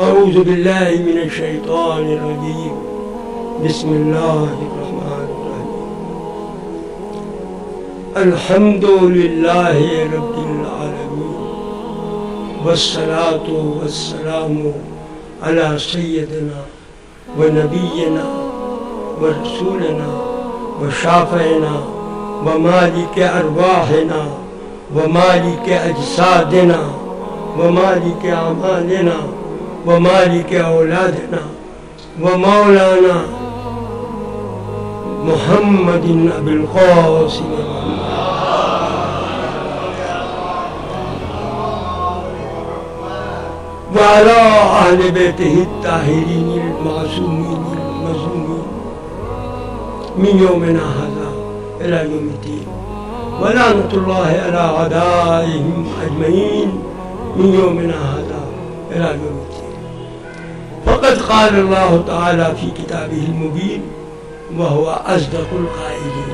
اعوذ باللہ من الشیطان الرجیم بسم اللہ الرحمن الرحیم الحمد للہ رب العالمین والصلاة والسلام علی سیدنا ونبینا ورسولنا وشافعنا ومالک ارواحنا ومالک اجسادنا ومالک اعمالنا ومالک اولادنا ومولانا محمد ابی القاسم وعلى اہل بیتہ الطاہرین المعصومین المظلومین من یومنا ھذا الی یوم الدین ولعنۃ اللہ علی اعدائہم اجمعین من یومنا ھذا الی یوم الدین فقد قال اللہ تعالی فی کتابہ المبین وهو اصدق القائلین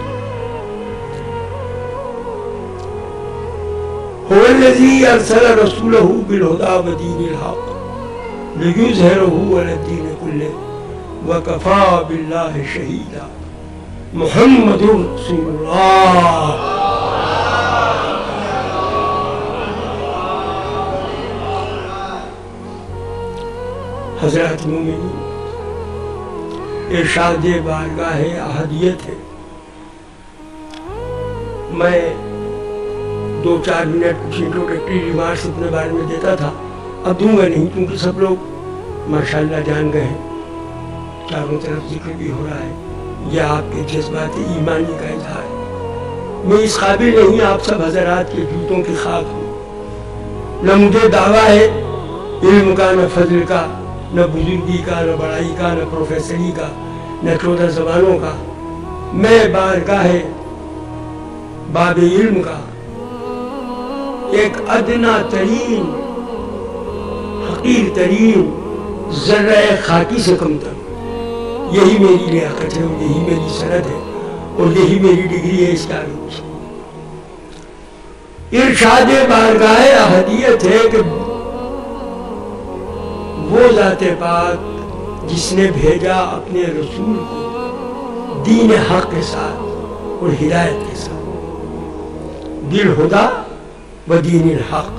هو الذی ارسل رسولہ بالہدی ودین الحق لیظہرہ علی الدین کلہ وکفی باللہ شہیدا محمد رسول اللہ. حضرات مومنین، ارشاد بارگاہ احدیت ہے. میں 2-4 منٹ کچھ انٹروڈکٹری ریمارکس اپنے بارے میں دیتا تھا، اب دوں گا نہیں کیونکہ سب لوگ ماشاءاللہ جان گئے ہیں، چاروں طرف ذکر بھی ہو رہا ہے. یہ آپ کے جذبات ایمانی کا اظہار ہے. میں اس قابل نہیں آپ سب حضرات کے جوتوں کی خاک ہوں. نہ مجھے دعویٰ ہے علم کا، نہ فضل کا، نہ بزرگی کا، نہ بڑائی کا، نہ پروفیسری کا، نہ 14 زبانوں کا. میں بارگاہ باب علم کا ایک ادنا ترین، حقیر ترین ذرہ خاکی سے کم تر. یہی میری لیاقت ہے اور یہی میری سند ہے اور یہی میری ڈگری ہے اس تعلق سے. ارشاد بارگاہ احدیت ہے کہ وہ ذات پاک جس نے بھیجا اپنے رسول کو دین حق کے ساتھ اور ہدایت کے ساتھ، بالہدی و دین الحق.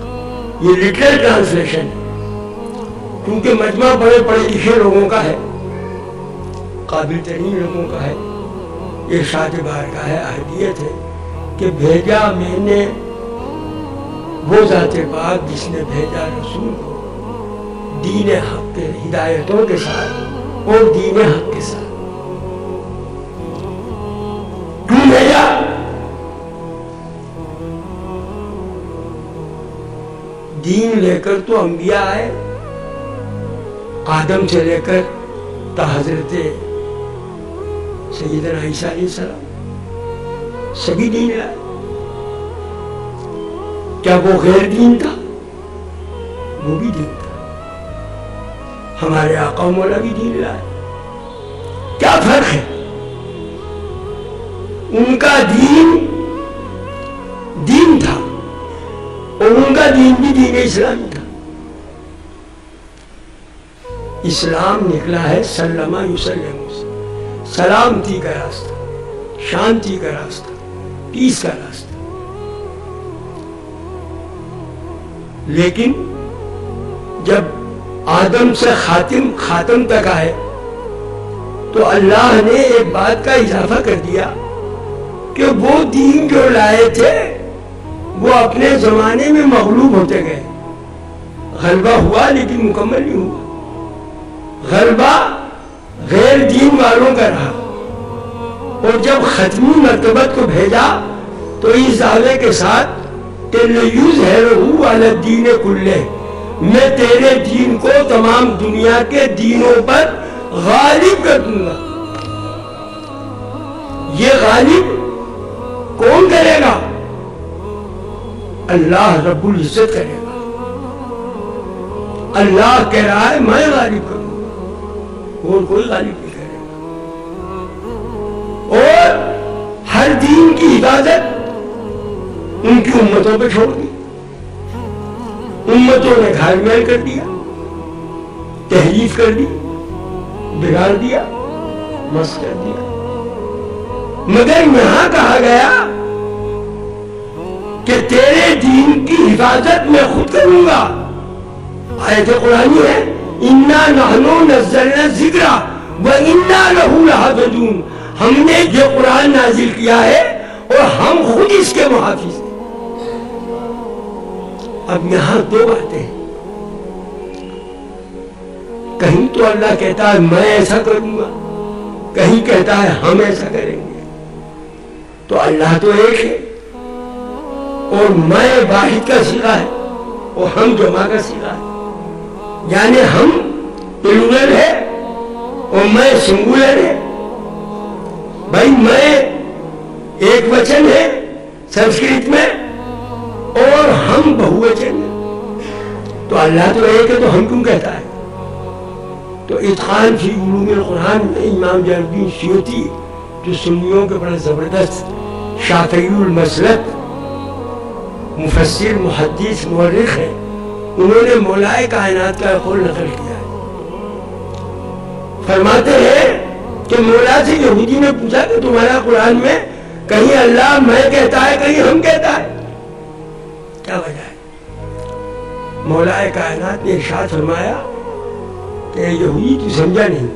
یہ لٹرل ٹرانسلیشن ہے کیونکہ مجمع بڑے پڑھے لکھے لوگوں کا ہے، قابل ترین لوگوں کا ہے. ارشاد بارگاہ احدیت ہے کہ بھیجا میں نے وہ ذات پاک جس نے بھیجا رسول کو دین حق کے ہدایتوں کے ساتھ اور دین حق کے ساتھ. کیوں بھیجا؟ دین لے کر تو انبیاء آئے، آدم سے لے کر تا حضرت سیدنا عیسیٰ علیہ السلام سبھی دین لائے. کیا وہ غیر دین تھا؟ وہ بھی دین تھا. ہمارے آقا مولا بھی دین لائے. کیا فرق ہے؟ ان کا دین دین تھا اور ان کا دین بھی دین اسلامی تھا. اسلام نکلا ہے سلمہ یسلم سے، سلامتی کا راستہ، شانتی کا راستہ، پیس کا راستہ. لیکن جب آدم سے خاتم تک آئے تو اللہ نے ایک بات کا اضافہ کر دیا کہ وہ دین جو لائے تھے وہ اپنے زمانے میں مغلوب ہوتے گئے. غلبہ ہوا لیکن مکمل نہیں ہوا. غلبہ غیر دین والوں کا رہا اور جب ختمی مرتبت کو بھیجا تو اس دعوے کے ساتھ کہ لیظہرہ علی الدین کلہ، میں تیرے دین کو تمام دنیا کے دینوں پر غالب کر دوں گا. یہ غالب کون کرے گا؟ اللہ رب العزت کرے گا. اللہ کہہ رہا ہے میں غالب کروں گا، اور کوئی غالب نہیں کرے گا. اور ہر دین کی عبادت ان کی امتوں پہ چھوڑ دی. امتوں نے گھر میل کر دیا. تحریف کر دی، بگاڑ دیا، مست کر دیا. مگر یہاں کہا گیا کہ تیرے دین کی حفاظت میں خود کروں گا. آیت قرآنی ہے اِنَّا نَحْنُ نَزَّلْنَا الذِّكْرَ وَإِنَّا لَهُ لَحَافِظُونَ. ہم نے یہ قرآن نازل کیا ہے اور ہم خود اس کے محافظ ہیں. اب یہاں دو باتیں ہیں. کہیں تو اللہ کہتا ہے میں ایسا کروں گا، کہیں کہتا ہے ہم ایسا کریں گے. تو اللہ تو ایک ہے اور میں واحد کا صیغہ ہے اور ہم جمع کا صیغہ ہے. یعنی ہم پلورل ہے اور میں سنگولر ہے. بھائی میں ایک وچن ہے سنسکرت میں اور ہم بہووچن ہے. تو اللہ تو ایک ہے تو ہم کیوں کہتا ہے؟ تو اتقان فی علوم القرآن میں امام جلال الدین سیوطی جو سنیوں کے بڑا زبردست شافعی المسلک مفسر محدث مورخ ہے، انہوں نے مولائے کائنات کا قول نقل کیا ہے. فرماتے ہیں کہ مولا سے یہودی نے پوچھا کہ تمہارا قرآن میں کہیں اللہ میں کہتا ہے کہیں ہم کہتا ہے، کیا وجہ ہے؟ مولائے کائنات نے ارشاد فرمایا کہ یہودی تو سمجھا نہیں.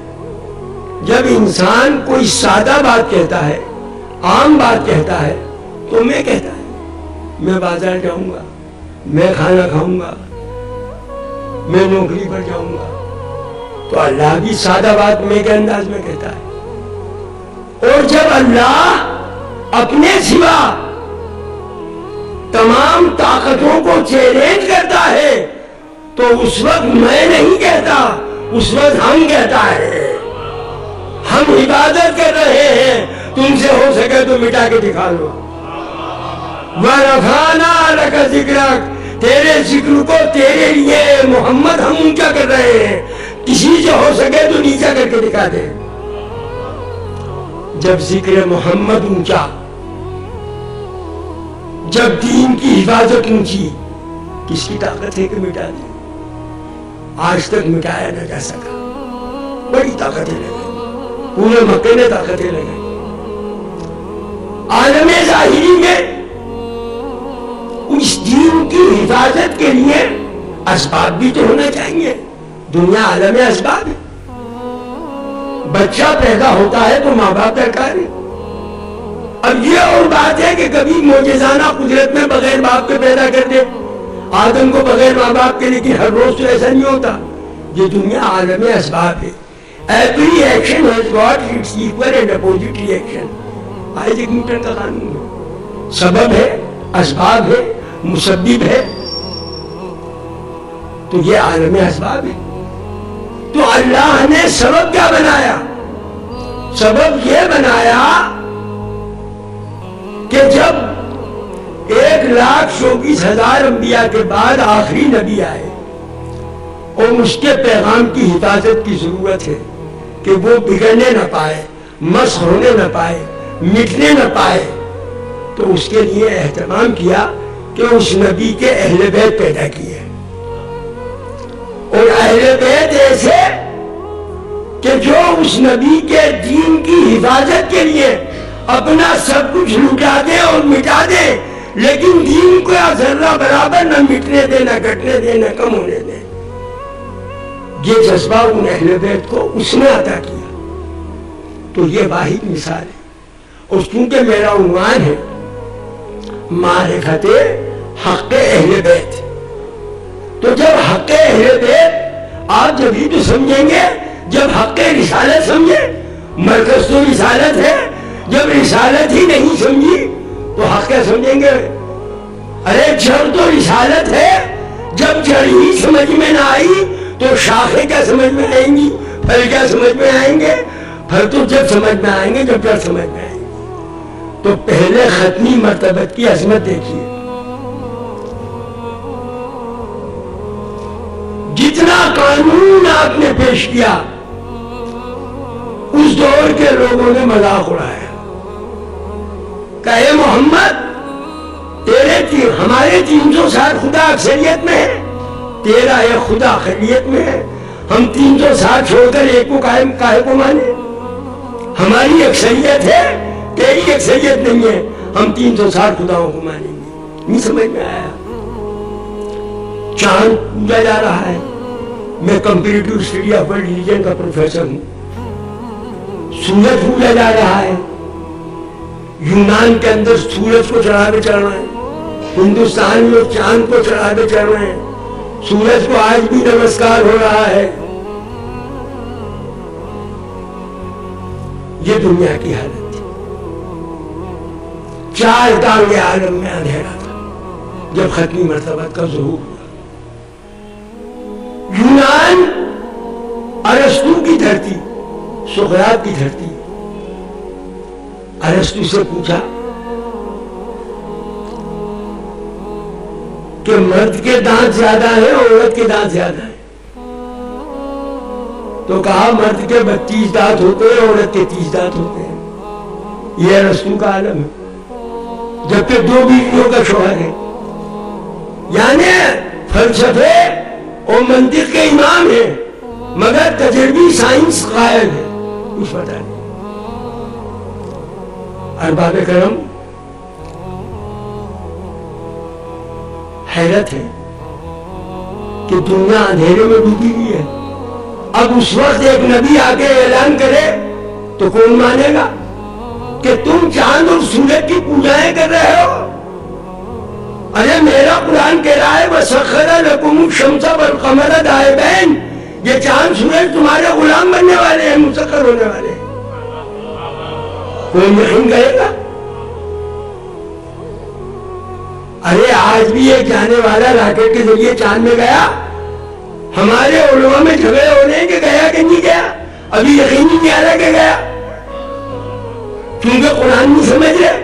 جب انسان کوئی سادہ بات کہتا ہے، عام بات کہتا ہے تو میں کہتا ہے میں بازار جاؤں گا، میں کھانا کھاؤں گا، میں نوکری پر جاؤں گا. تو اللہ بھی سادہ بات میں کے انداز میں کہتا ہے. اور جب اللہ اپنے سوا تمام طاقتوں کو چیلنج کرتا ہے تو اس وقت میں نہیں کہتا، اس وقت ہم کہتا ہے. ہم عبادت کر رہے ہیں، تم سے ہو سکے تو مٹا کے دکھا لو. وَرَفَعْنَا لَكَ ذِكْرَكَ، تیرے ذکر کو تیرے لیے محمد ہم اونچا کر رہے ہیں، کسی سے ہو سکے تو نیچا کر کے دکھا دے. جب ذکر محمد اونچا، جب دین کی حفاظت اونچی، کس کی طاقت ہے کہ مٹا دے؟ آج تک مٹایا نہ جا سکا. بڑی طاقتیں لگیں، پورے مکے نے طاقتیں لگیں. عالم ظاہری میں اس دین کی حفاظت کے لیے اسباب بھی تو ہونا چاہیے. دنیا عالم اسباب ہے. بچہ پیدا ہوتا ہے تو ماں باپ درکار ہے. اب یہ اور بات ہے کہ کبھی معجزانہ قدرت میں بغیر باپ کے پیدا کر دے آدم کو بغیر ماں باپ کے، لیکن ہر روز تو ایسا نہیں ہوتا. یہ دنیا عالم اسباب ہے. Every action has got its equal and opposite reaction. Isaac Newton کا قانون ہے. سبب ہے، اسباب ہے، مسبب ہے. تو یہ عالم اسباب ہے. تو اللہ نے سبب کیا بنایا؟ سبب یہ بنایا کہ جب 1,24,000 انبیاء کے بعد آخری نبی آئے اور اس کے پیغام کی حفاظت کی ضرورت ہے کہ وہ بگڑنے نہ پائے، مسخ ہونے نہ پائے، مٹنے نہ پائے، تو اس کے لیے اہتمام کیا کہ اس نبی کے اہل بیت پیدا کیے. اور اہل بیت ایسے کہ جو اس نبی کے دین کی حفاظت کے لیے اپنا سب کچھ لٹا دے اور مٹا دے، لیکن دین کو ذرہ برابر نہ مٹنے دے، نہ گھٹنے دے، نہ کم ہونے دے. یہ جذبہ ان اہل بیت کو اس نے عطا کیا. تو یہ واحد مثال ہے. اور چونکہ میرا عنوان ہے معرفت حق اہل بیت، تو جب حق اہل بیت آپ جبھی تو سمجھیں گے جب حق رسالت سمجھیں. مرکز تو رسالت ہے، جب رسالت ہی نہیں سمجھی تو حق کیا سمجھیں گے؟ ارے جڑ تو رسالت ہے، جب جڑ ہی سمجھ میں نہ آئی تو شاخیں کیا سمجھ میں آئیں گی، پھل کیا سمجھ میں آئیں گے؟ پھل تو جب سمجھ میں آئیں گے جب جڑ سمجھ میں آئیں گے. تو پہلے ختمی مرتبت کی عظمت دیکھیے. جتنا قانون آپ نے پیش کیا اس دور کے لوگوں نے مذاق اڑایا کہ اے محمد ہمارے 360 خدا اکثریت میں ہے، تیرا ایک خدا اقلیت میں ہے. ہم 360 چھوڑ کر ایک کو قائم کاہے کو مانے؟ ہماری اکثریت ہے، تیری اکثریت نہیں ہے، ہم 360 خداؤں کو مانیں گے۔ نہیں سمجھ میں آیا؟ چاند پوجا جا رہا ہے، میں comparative study of world religion کا پروفیسر ہوں، سورج پوجا جا رہا ہے، یونان کے اندر سورج کو چڑھاوے چڑھ رہے ہیں، ہندوستان میں چاند کو چڑھاوے چڑھ رہے ہیں، سورج کو آج بھی نمسکار ہو رہا ہے۔ یہ دنیا کی حالت تھی۔ 4 دار عالم میں اندھیرا تھا جب ختمی مرتبہ کا ظہور ہوا۔ یونان ارسطو کی دھرتی، سقراط کی دھرتی۔ ارسطو سے پوچھا کہ مرد کے دانت زیادہ ہیں عورت کے دانت زیادہ ہیں؟ تو کہا مرد کے 32 دانت ہوتے ہیں، عورت کے 30 دانت ہوتے ہیں۔ یہ ارسطو کا عالم ہے، جبکہ 2 بیویوں کا شوہر ہے۔ یعنی فلسفے اور منطق کے امام ہیں، مگر تجربی سائنس قائل ہے، کچھ پتہ نہیں۔ ارباب کرم حیرت ہے کہ دنیا اندھیرے میں ڈوبی ہوئی ہے۔ اب اس وقت ایک نبی آ کے اعلان کرے تو کون مانے گا کہ تم چاند اور سورج کی پوجائیں کر رہے ہو؟ ارے میرا قرآن کہہ رہا ہے وَسَخَّرَ لَكُمُ الشَّمْسَ وَالْقَمَرَ دَائِبَيْنِ، یہ چاند سورج تمہارے غلام بننے والے ہیں، مسخر ہونے والے ہیں۔ کوئی یقین کرے گا؟ ارے آج بھی ایک جانے والا راکٹ کے ذریعے چاند میں گیا، ہمارے علماء میں جھگڑے ہو رہے ہیں کہ گیا کہ نہیں گیا، ابھی یقین نہیں آ رہا کہ گیا، کیونکہ قرآن نہیں سمجھ رہے،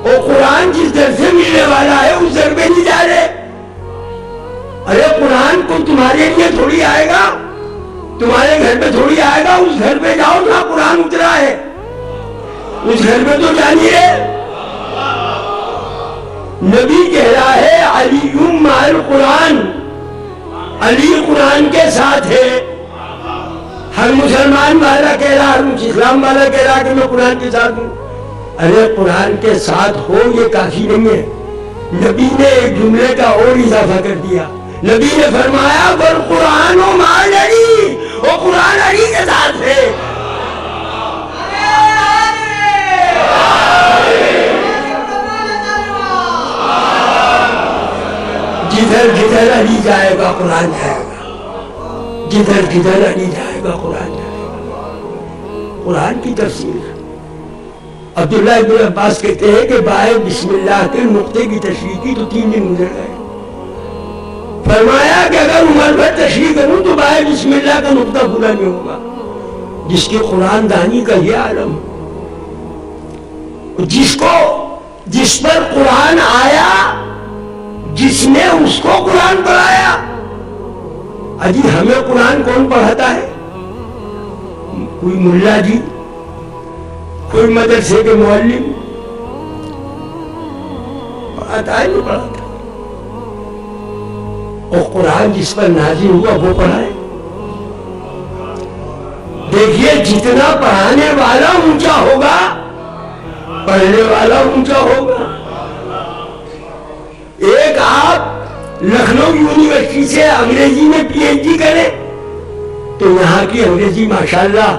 اور قرآن جس در سے ملنے والا ہے اس در پہ نہیں جا رہے۔ ارے قرآن کو تمہارے لیے تھوڑی آئے گا، تمہارے گھر پہ تھوڑی آئے گا، اس گھر پہ جاؤ جہاں قرآن اترا ہے، اس گھر پہ تو جانی ہے۔ نبی کہہ رہا ہے علی مع القرآن، علی قرآن کے ساتھ ہے۔ ہر مسلمان والا کہہ رہا، ہر اسلام والا کہہ رہا کہ میں قرآن کے ساتھ ہوں۔ ارے قرآن کے ساتھ ہو یہ کافی نہیں ہے، نبی نے ایک جملے کا اور اضافہ کر دیا، نبی نے فرمایا والقرآن مع علی، وہ قرآن علی کے ساتھ ہے۔ جدھر جدھر علی جائے گا قرآن جائے گا، جدھر جدھر علی جائے گا قرآن جائے گا۔ قرآن کی تفسیر عبداللہ ابن عباس کہتے ہیں کہ بائے بسم اللہ کے نقطے کی تشریح کی تو 3 دن گزر گئے۔ فرمایا کہ اگر عمر بھر تشریح کروں تو بائے بسم اللہ کا نقطہ پورا نہیں ہوگا۔ جس کے قرآن دانی کا یہ عالم، جس پر قرآن آیا، جس نے اس کو قرآن پڑھایا۔ اجی ہمیں قرآن کون پڑھاتا ہے؟ کوئی ملا جی، کوئی مدرسے کے معلم پڑھاتا ہے، نہیں پڑھاتا۔ اور قرآن جس پر نازل ہوا وہ پڑھائے۔ دیکھیے جتنا پڑھانے والا اونچا ہوگا پڑھنے والا اونچا ہوگا۔ ایک آپ لکھنؤ یونیورسٹی سے انگریزی میں پی ایچ ڈی کریں تو یہاں کی انگریزی ماشاءاللہ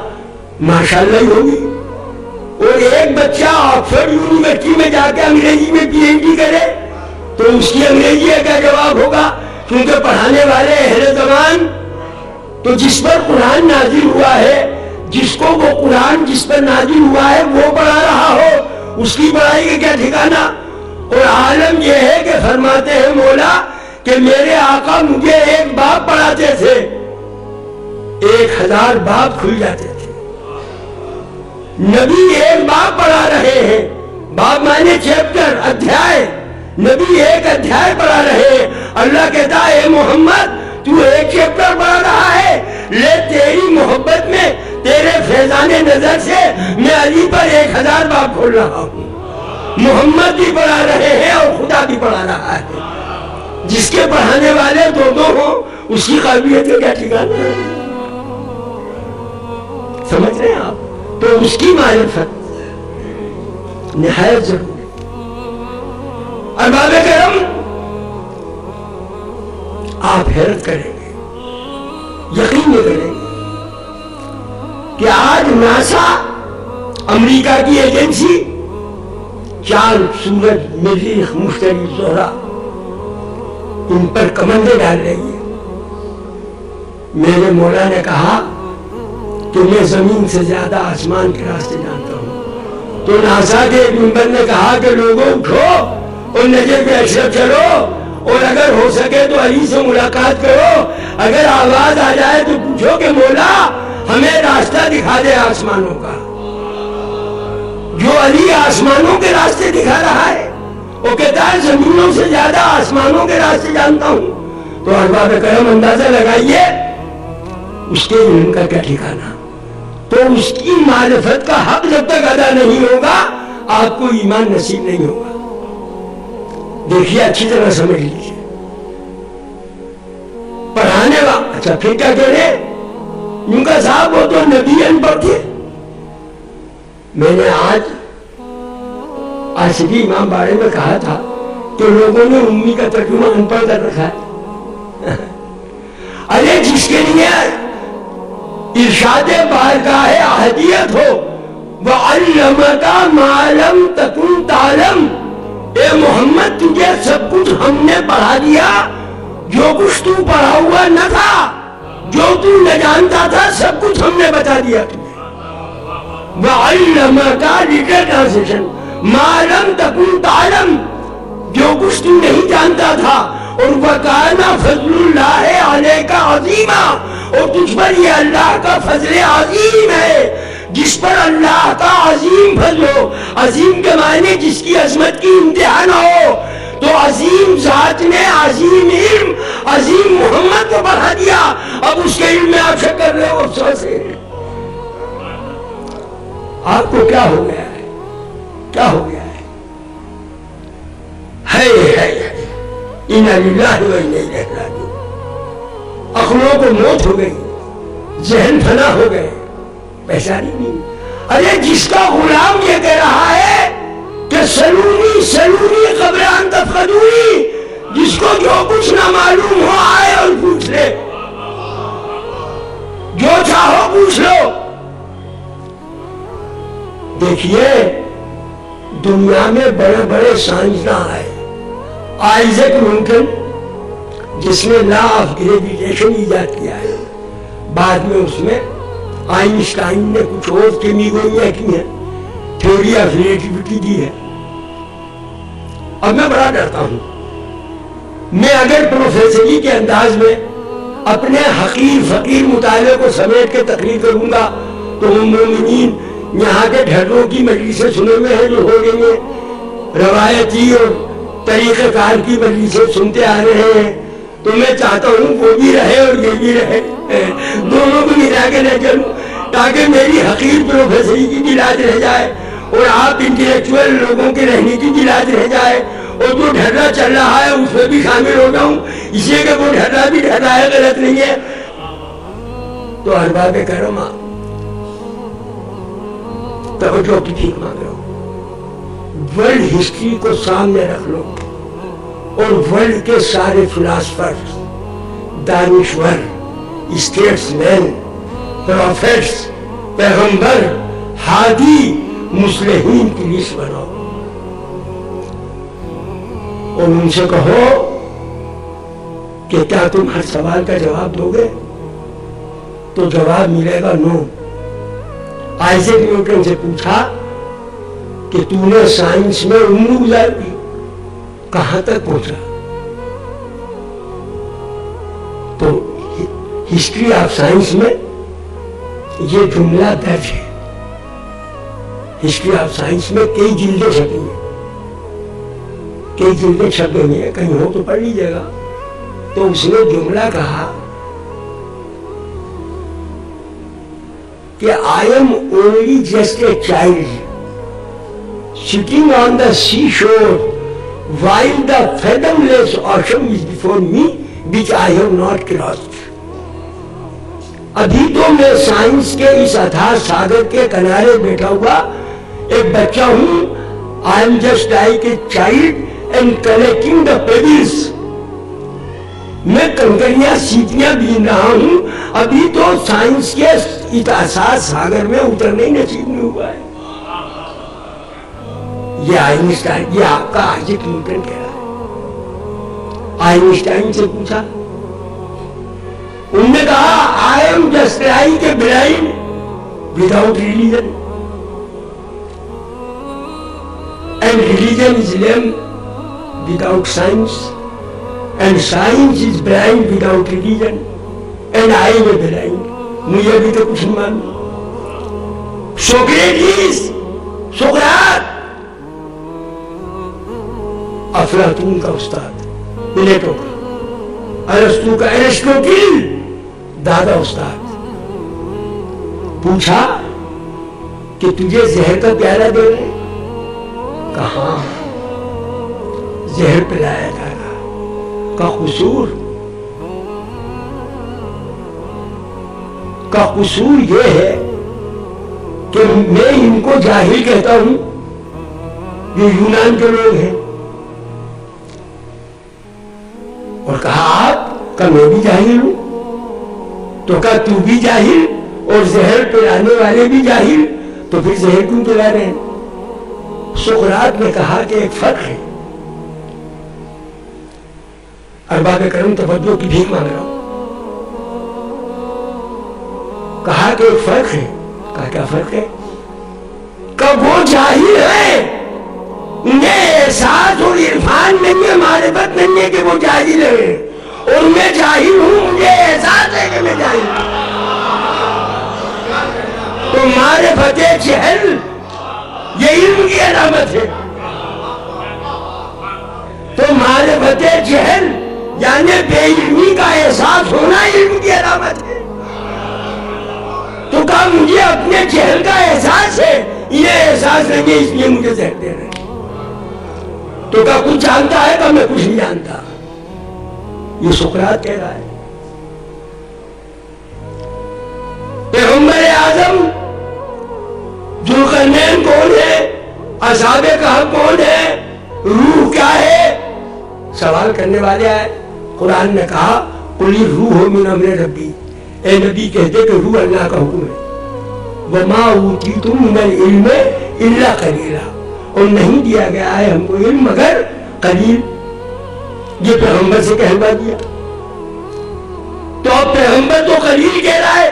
ہی ہوگی، اور ایک بچہ آکسفورڈ یونیورسٹی میں جا کے انگریزی میں پی ایچ ڈی کرے تو اس کی انگریزی کا جواب ہوگا، کیونکہ پڑھانے والے اہل زبان۔ تو جس پر قرآن نازل ہوا ہے، جس کو وہ قرآن جس پر نازل ہوا ہے وہ پڑھا رہا ہو، اس کی پڑھائی کا کیا ٹھکانہ؟ اور عالم یہ ہے کہ فرماتے ہیں مولا کہ میرے آقا مجھے ایک باب پڑھاتے تھے، 1000 باب کھل جاتے تھے۔ نبی ایک باب پڑھا رہے ہیں، باب مانے چیپٹر، ادھیائے، نبی ایک ادھیائے پڑھا رہے ہیں۔ اللہ کہتا ہے اے محمد تو ایک چیپٹر پڑھا رہا ہے، لے تیری محبت میں، تیرے فیضان نظر سے میں علی پر 1000 باب کھول رہا ہوں۔ محمد بھی پڑھا رہے ہیں اور خدا بھی پڑھا رہا ہے۔ جس کے پڑھانے والے 2 ہوں اس کی قابلیت کا کیا ٹھکانہ ہے؟ سمجھ رہے ہیں آپ؟ تو اس کی معرفت نہایت ضروری ہے۔ ارباب کرم، آپ حیرت کریں گے، یقین نہیں کریں گے کہ آج ناسا، امریکہ کی ایجنسی، چاند، سورج، مریخ، مشتری، زہرہ، ان پر کمندیں ڈال رہی ہے۔ میرے مولا نے کہا کہ میں زمین سے زیادہ آسمان کے راستے جانتا ہوں۔ تو ناسا کے ایک ممبر نے کہا کہ لوگوں اٹھو اور نجف اشرف چلو، اور اگر ہو سکے تو علی سے ملاقات کرو، اگر آواز آ جائے تو پوچھو کہ مولا ہمیں راستہ دکھا دے آسمانوں کا۔ جو علی آسمانوں کے راستے دکھا رہا ہے، وہ کہتا ہے زمینوں سے زیادہ آسمانوں کے راستے جانتا ہوں۔ تو ارباب کرم اندازہ لگائیے اس کے علم کا کیا ٹھکانا۔ تو اس کی معرفت کا حق جب تک ادا نہیں ہوگا، آپ کو ایمان نصیب نہیں ہوگا۔ دیکھیے، اچھی طرح سمجھ لیجیے، پڑھانے والا، اچھا پھر کیا کہہ رہے یوں کا صاحب وہ تو نبی ان پڑھ تھے۔ میں نے آج آصفی امام باڑے میں کہا تھا کہ لوگوں نے امی کا ترجمہ ان پڑھ کر رکھا ہے۔ ارے جس کے لیے ارشاد بارگاہ احدیت ہو، وَعَلَّمَكَ مَا لَمْ تَكُنْ تَعْلَمْ، اے محمد تجھے سب کچھ ہم نے پڑھا دیا، جو کچھ تو پڑھا ہوا نہ تھا، جو تو نہ جانتا تھا، سب کچھ ہم نے بتا دیا تجھے۔ وَعَلَّمَكَ لِٹر ٹرانسلیشن مَا لَمْ تَكُنْ تَعْلَمْ، جو کچھ تو نہیں جانتا تھا، اور وَكَانَ فَضْلُ اللَّهِ عَلَيْكَ عَظِيمًا، اور تجھ پر یہ اللہ کا فضل عظیم ہے۔ جس پر اللہ کا عظیم فضل ہو، عظیم کے معنی جس کی عظمت کی انتہا نہ ہو، تو عظیم ذات نے عظیم علم عظیم محمد کو بڑھا دیا۔ اب اس کے علم میں آپ شک کر رہے ہو، افسوس ہے۔ آپ کو کیا ہو گیا ہے؟ کیا ہو گیا ہے؟ اِنَّا لِلَّهِ وَإِنَّا إِلَيْهِ رَاجِعُونَ۔ عقلوں کو موت ہو گئی، ذہن فنا ہو گئے، پہچانی نہیں۔ ارے جس کا غلام یہ کہہ رہا ہے کہ سلونی سلونی قبل ان تفقدونی، جس کو جو کچھ نہ معلوم ہو آئے اور پوچھ لے، جو چاہو پوچھ لو۔ دیکھیے، دنیا میں بڑے بڑے سائنسداں آئے، آئزیک نیوٹن جس نے لا آف گریویٹیشن ایجاد کیا ہے، بعد میں اس میں آئنسٹائن نے کچھ اور کیمیگوئیاں کی ہیں، تھیوری آف ریلیٹیوٹی دی ہے۔ اب میں بڑا ڈرتا ہوں، میں اگر پروفیسری کے انداز میں اپنے حقیر فقیر مطالعے کو سمیٹ کے تقریر کروں گا تو مومنین یہاں کے ڈھروں کی مجلسیں سنے ہوئے ہیں جو ہو گئی ہیں، روایتی اور طریقہ کار کی مجلسیں سنتے آ رہے ہیں، تو میں چاہتا ہوں وہ بھی رہے اور یہ بھی رہے، دونوں کو ملا کے نہ چلوں، تاکہ میری حقیر پروفیسری کی بھی لاج رہ جائے اور آپ انٹلیکچوئل لوگوں کے رہنے کی بھی لاج رہ جائے، اور جو ڈھرا چل رہا ہے اس میں بھی شامل ہو جاؤں، اس لیے کہ وہ ڈھرا بھی ڈھرا ہے، غلط نہیں ہے۔ تو ارباب کرم، توجہ کی بھیک مانگ رہا ہوں، ورلڈ ہسٹری کو سامنے رکھ لو، اور ورلڈ کے سارے فلاسفر، دانشور، اسٹیٹس مین، پروفیٹس، پیغمبر، ہادی، مصلحین کی لسٹ بناؤ، اور ان سے کہو کہ کیا تم ہر سوال کا جواب دو گے؟ تو جواب ملے گا نو۔ آئزیک نیوٹن سے پوچھا کہ تو نے سائنس میں عمر گزار دی، کہاں تک پہنچا؟ تو ہسٹری آف سائنس میں یہ جملہ درج ہے۔ ہسٹری آف سائنس میں کئی جلدیں چھپی ہیں، کئی جلدیں چھپ گئی ہیں، کہیں ہو تو پڑھ لیجیے گا۔ تو اس نے جملہ کہا کہ I am only just a child sitting on the seashore while the fathomless ocean is before me which I have not crossed. ابھی تو میں سائنس کے اس اتھاہ ساگر کے کنارے بیٹھا ہوا ایک بچہ ہوں. آئی am just like a child and collecting the payables. میں کنکریاں سیٹیاں بین رہا ہوں. ابھی تو سائنس کے اتحاد ساگر میں اترنے ہی نصیب نہیں ہوا ہے. یہ آئنسٹائن، یہ آپ کا آئزیک نیوٹن کہہ رہا ہے. آئنسٹائن سے پوچھا، انہوں نے کہا I am just like a blind without religion and religion is lame without science and science is blind without religion and I am a blind. مجھے ابھی تو کچھ نہیں معلوم. سوکریٹس، سقراط، افلاطون کا استاد، پلیٹو کا، ارسطو کا، ایرسٹوٹل دادا استاد. پوچھا کہ تجھے زہر کا پیالہ دے رہے؟ کہاں زہر پلایا جا رہا. کا قصور یہ ہے کہ میں ان کو جاہل کہتا ہوں، یہ یونان کے لوگ ہیں. اور کہا آپ کا میں بھی جاہل ہوں. تو کہا تو بھی جاہل اور زہر پلانے والے بھی جاہل، تو پھر زہر کیوں پلا رہے ہیں؟ سقراط نے کہا کہ ایک فرق ہے. ارباب کرم توجہ کی بھیک مانگ رہا ہوں. کہا کہ ایک فرق ہے. کہا کیا فرق ہے؟ کہ وہ جاہل ہے، انہیں احساس اور عرفان نہیں ہے، معرفت نہیں ہے کہ وہ جاہل ہے، اور میں جاہل ہوں، مجھے احساس ہے کہ میں جاہل ہوں. تو معرفت جہل یہ علم کی علامت ہے. تو معرفت جہل یعنی بے علمی کا احساس ہونا علم کی علامت ہے. تو کہا مجھے اپنے جہل کا احساس ہے، یہ احساس نہیں ہے، اس لیے مجھے زہر دے رہے ہیں. تو کہا کچھ جانتا ہے؟ کہ میں کچھ نہیں جانتا. یہ سقراط کہہ رہا ہے. پیغمبر اعظم ذوالقرنین کون ہے؟ اصحاب کہف کون ہے؟ روح کیا ہے؟ سوال کرنے والے آئے. قرآن نے کہا قل الروح من امر ربی، اے نبی کہتے کہ روح اللہ کا حکم ہے. وما اوتیتم من العلم الا قلیلا، اور نہیں دیا گیا ہے ہم کو علم مگر قلیل. یہ پیغمبر سے کہلوا دیا. تو اب پیغمبر تو قلیل کہہ رہا ہے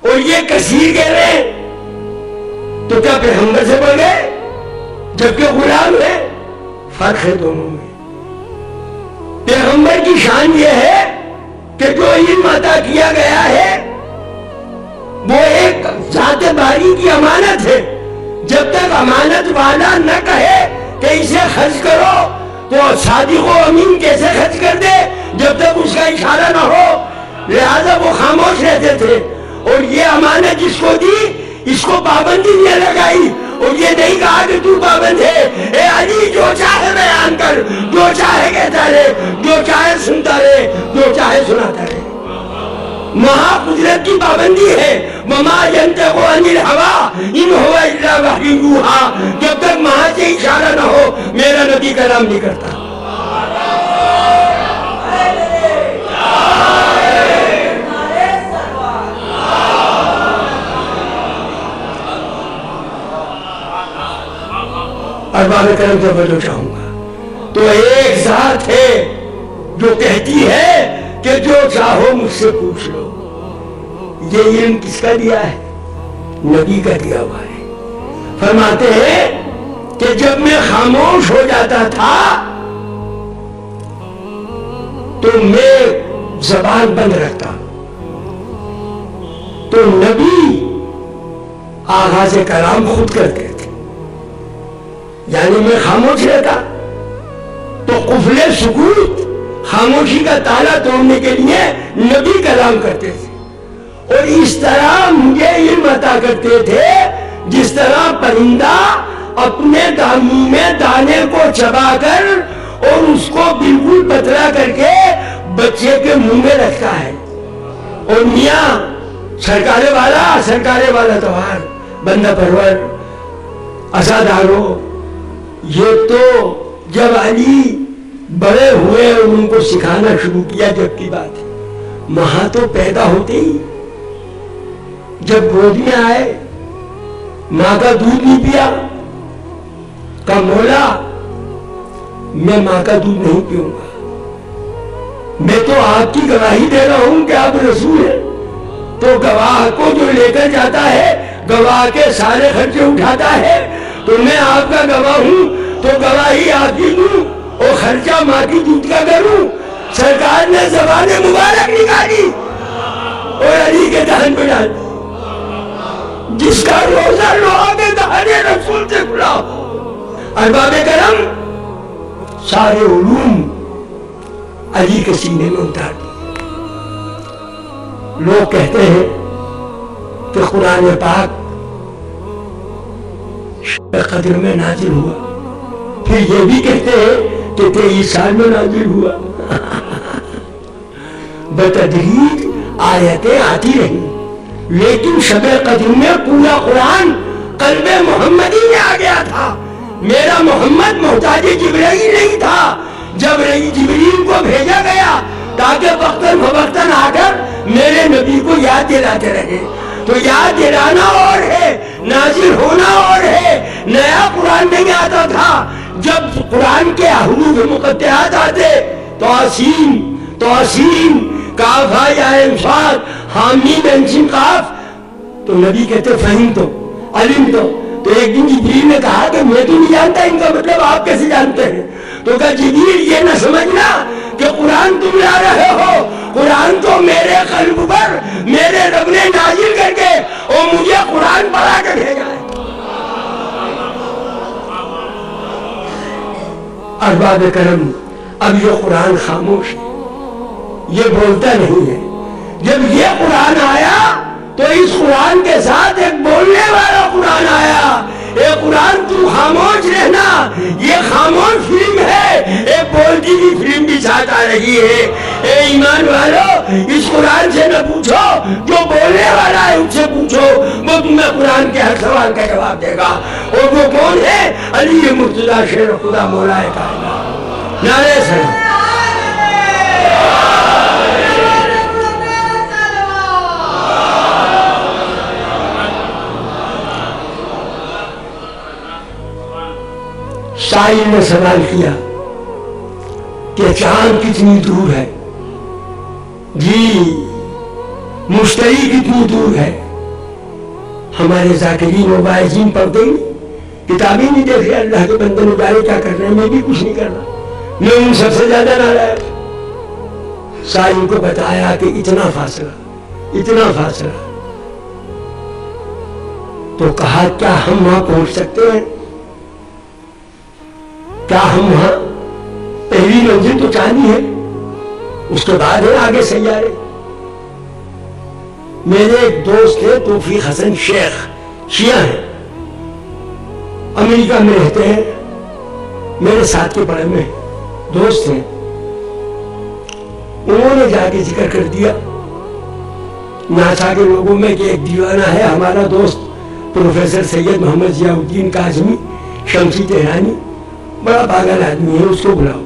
اور یہ کثیر کہہ رہے ہیں، تو کیا پیغمبر سے بڑھ گئے جبکہ غلام ہے؟ فرق ہے دونوں میں. پیغمبر کی شان یہ ہے کہ جو علم عطا کیا گیا ہے وہ ایک ذات باری کی امانت ہے. جب تک امانت والا نہ کہے کہ اسے خرچ کرو تو صادق و امین کیسے خرچ کر دے جب تک اس کا اشارہ نہ ہو. لہذا وہ خاموش رہتے تھے. اور یہ امانت جس کو دی اس کو پابندی نہیں لگائی اور یہ نہیں کہا کہ تو پابند ہے. اے علی جو چاہے بیان کر، جو چاہے کہتا رہے، جو چاہے سنتا رہے، جو چاہے سناتا رہے. مہا قدرت کی پابندی ہے. وما ينطق عن الهوى ان هو الا وحی یوحی. جب تک وہاں سے اشارہ نہ ہو میرا نبی کلام نہیں کرتا. ارباب کرم سے بولنا چاہوں گا تو ایک ذات ہے جو کہتی ہے کہ جو چاہو مجھ سے پوچھ لو. یہ علم کس کا دیا ہے؟ نبی کا دیا ہوا ہے. فرماتے ہیں کہ جب میں خاموش ہو جاتا تھا تو میں زبان بند رکھتا، تو نبی آغاز کلام خود کرتے تھے. یعنی میں خاموش رہتا تو قفل سکوت، خاموشی کا تالا توڑنے کے لیے نبی کلام کرتے تھے. اور اس طرح مجھے علم عطا کرتے تھے جس طرح پرندہ اپنے دانوں میں دانے کو چبا کر اور اس کو بالکل پتلا کر کے بچے کے منہ میں رکھتا ہے. اور میاں سرکارے والا توار بندہ پرور ازادارو. یہ تو جب علی بڑے ہوئے اور ان کو سکھانا شروع کیا جب کی بات ہے. وہاں تو پیدا ہوتے ہی جب گود میں آئے ماں کا دودھ نہیں پیا، کہا مولا میں ماں کا دودھ نہیں پیوں گا، میں تو آپ کی گواہی دے رہا ہوں کہ آپ رسول ہیں. تو گواہ کو جو لے کر جاتا ہے گواہ کے سارے خرچے اٹھاتا ہے، تو میں آپ کا گواہ ہوں تو گواہی آپ کی دوں اور خرچہ ماں کی دودھ کا کروں. سرکار نے زبان مبارک نکالی اور علی کے دہن پہ ڈال دی. جس کا روزہ لوہا کے دہن رسول سے کھلا ہو. ارباب کرم سارے علوم علی کے سینے میں اتار دی. لوگ کہتے ہیں کہ قرآن پاک شب قدر میں نازل ہوا، پھر یہ بھی کہتے ہیں کہ 23 سال میں نازل ہوا. بتدریج آیتیں آتی رہی، لیکن شب قدر میں پورا قرآن قلب محمدی میں آ گیا تھا. میرا محمد محتاج جبرائیل نہیں تھا. جب جبریل کو بھیجا گیا تاکہ وقتاً فوقتاً آ کر میرے نبی کو یاد دلاتے رہے. تو یاد دلانا اور ہے، نازل ہونا اور ہے. نیا قرآن نہیں آتا تھا. جب قرآن کے حروف مقطعات آتے توسین کاف ہا یا صاد حامیم عین قاف، تو نبی کہتے فہم تو علم تو ایک دن جبریل نے کہا کہ میں تو نہیں جانتا ان کا مطلب، آپ کیسے جانتے ہیں؟ تو کہا جبریل یہ نہ سمجھنا کہ قرآن تم لا رہے ہو، قرآن تو میرے قلب پر میرے رب نے نازل کر کے اور مجھے قرآن پڑھا کے بھیجا ہے. ارباب کرم اب یہ قرآن خاموش ہے، یہ بولتا نہیں ہے. جب یہ قرآن آیا تو اس قرآن کے ساتھ ایک بولنے والا قرآن آیا. اے قرآن تو خاموش رہنا، یہ خاموش فلم ہے، ایک بولتی ہوئی فلم بھی ساتھ آ رہی ہے. اے ایمان والو اس قرآن سے نہ پوچھو، جو بولنے والا ہے اس سے پوچھو، وہ تمہیں قرآن کے ہر سوال کا جواب دے گا. اور وہ کون ہے؟ علی مرتضیٰ شیر خدا مولا کائنات. نعرہ سلام. سائل نے سوال کیا کہ چاند کتنی دور ہے؟ جی مشتری کتنی دور ہے؟ ہمارے ذاکرین و باعثین پڑھتے ہی کتابیں نہیں دیکھے. اللہ کے بندے نے جانے کیا کرنا ہے، میں بھی کچھ نہیں کرنا، میں ان سب سے زیادہ ناراض. سائل کو بتایا کہ اتنا فاصلہ. تو کہا کیا ہم وہاں پہنچ سکتے ہیں؟ کیا ہم وہاں؟ پہلی منزل تو چاندی ہے، اس کے بعد ہے آگے سیارے. میرے ایک دوست تھے توفیق حسن شیخ، شیعہ ہیں، امریکہ میں رہتے ہیں، میرے ساتھ کے پڑھے میں دوست ہیں. انہوں نے جا کے ذکر کر دیا ناسا کے لوگوں میں کہ ایک دیوانہ ہے ہمارا دوست پروفیسر سید محمد ضیاء الدین کاظمی شمسی تہرانی، بڑا پاگل آدمی ہے، اس کو بلاؤ.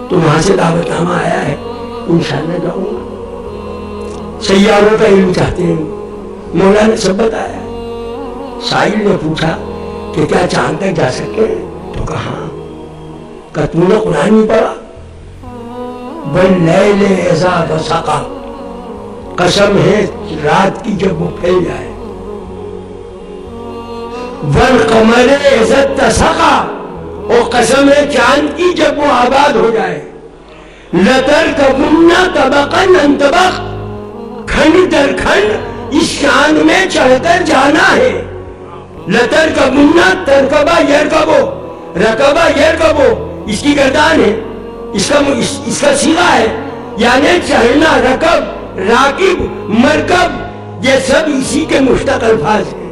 تو وہاں سے دعوت نامہ آیا ہے، انشاءاللہ جاؤں گا. سیاروں کا علم چاہتے ہیں، مولا نے سب بتایا. سائل نے پوچھا کہ کیا چاند تک جا سکتے ہیں؟ تو کہا کہ تم نے قرآن نہیں پڑھا؟ واللیل اذا وسق، قسم ہے رات کی جب وہ پھیل جائے. والقمر اذا اتسق، اور قسم ہے چاند کی جب وہ آباد ہو جائے. لترکبن طبقا عن طبق، کھنڈ در کھنڈ اس چاند میں چڑھ کر جانا ہے. لترکبن، ترکبہ یرکبو، رکبہ یرکبو اس کی گردان ہے، اس کا صیغہ ہے، یعنی چڑھنا. رکب، راکب، مرکب یہ سب اسی کے مشتق الفاظ ہیں.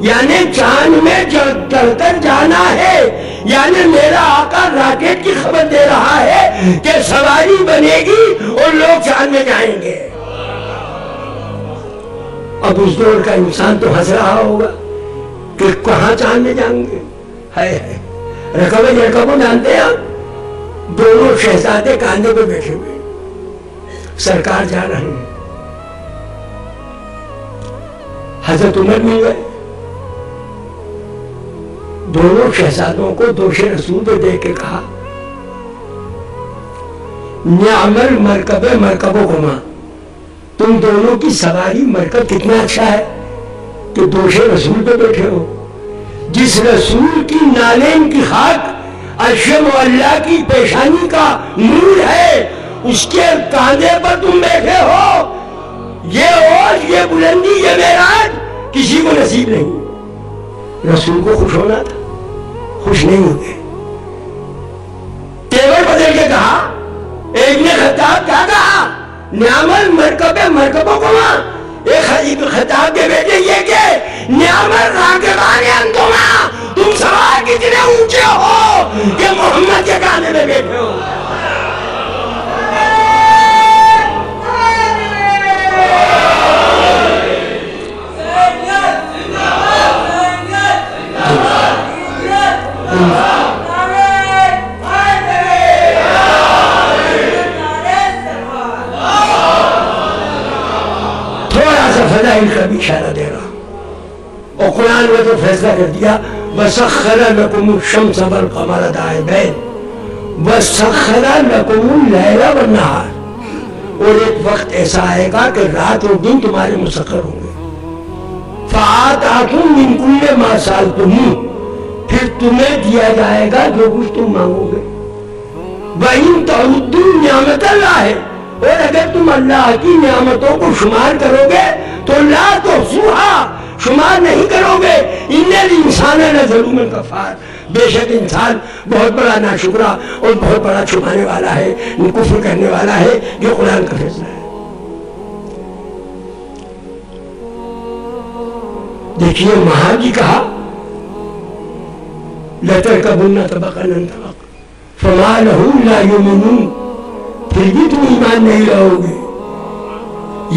یعنی چاند میں چڑھ کر جانا ہے، یعنی میرا آقا راکٹ کی خبر دے رہا ہے کہ سواری بنے گی اور لوگ چاند میں جائیں گے. اب اس دور کا انسان تو ہنس رہا ہوگا کہ کہاں چاند میں جائیں گے. ہے رقب جڑکا کو جانتے ہیں آپ؟ دونوں شہزادے کاندھے پہ بیٹھے ہوئے، سرکار جا رہے ہیں. حضرت عمر مل گئے، دونوں شہزادوں کو دوش رسول پہ دیکھ کے کہا نعم المرکب مرکبکما، تم دونوں کی سواری مرکب کتنا اچھا ہے کہ دوش رسول پہ بیٹھے ہو. جس رسول کی نالین کی خاک عرش معلیٰ کی پیشانی کا نور ہے، اس کے کاندھے پر تم بیٹھے ہو. یہ عرش، یہ بلندی، یہ معراج کسی کو نصیب نہیں. رسول کو خوش ہونا تھا، خوش نہیں ہوئے. تیور بدل کے کہا، ایک نے خطاب کیا کہا نعم المرکب مرکبکما، ایک خطاب کے بیٹے یہ کہ نعم الراکبان انتما، تم سوار کتنے اونچے ہو کہ محمد کے کاندھے میں بیٹھے ہو. کا بھی اشارہ دے رہا، اور قرآن نے تو فیصلہ کر دیا وَسَخَّرَ لَكُمُ الشَّمْسَ وَالْقَمَرَ دَائِبَيْنِ وَسَخَّرَ لَكُمُ اللَّيْلَ وَالنَّهَارَ. اور ایک وقت ایسا آئے گا کہ رات اور دن تمہارے مسخر ہوں گے. فَآتَاكُم مِّن كُلِّ مَا سَأَلْتُمُوهُ، پھر تمہیں دیا جائے گا جو کچھ تم مانگو گے. وَإِن تَعُدُّوا نِعْمَتَ اللَّهِ، اور اگر تم اللہ کی نعمتوں کو شمار کرو گے تو لا تحصوها، شمار نہیں کرو گے. ان الانسان لظلوم کفار، بے شک انسان بہت بڑا ناشکرا اور بہت بڑا چھپانے والا ہے، کفر کرنے والا ہے. یہ قرآن کا فیصلہ ہے. دیکھیے وہاں بھی کہا لَتَرْكَبُنَّ طَبَقًا عَن طَبَقٍ فَمَا لَهُمْ لَا يُؤْمِنُونَ، پھر بھی تم ایمان نہیں لاؤ گے.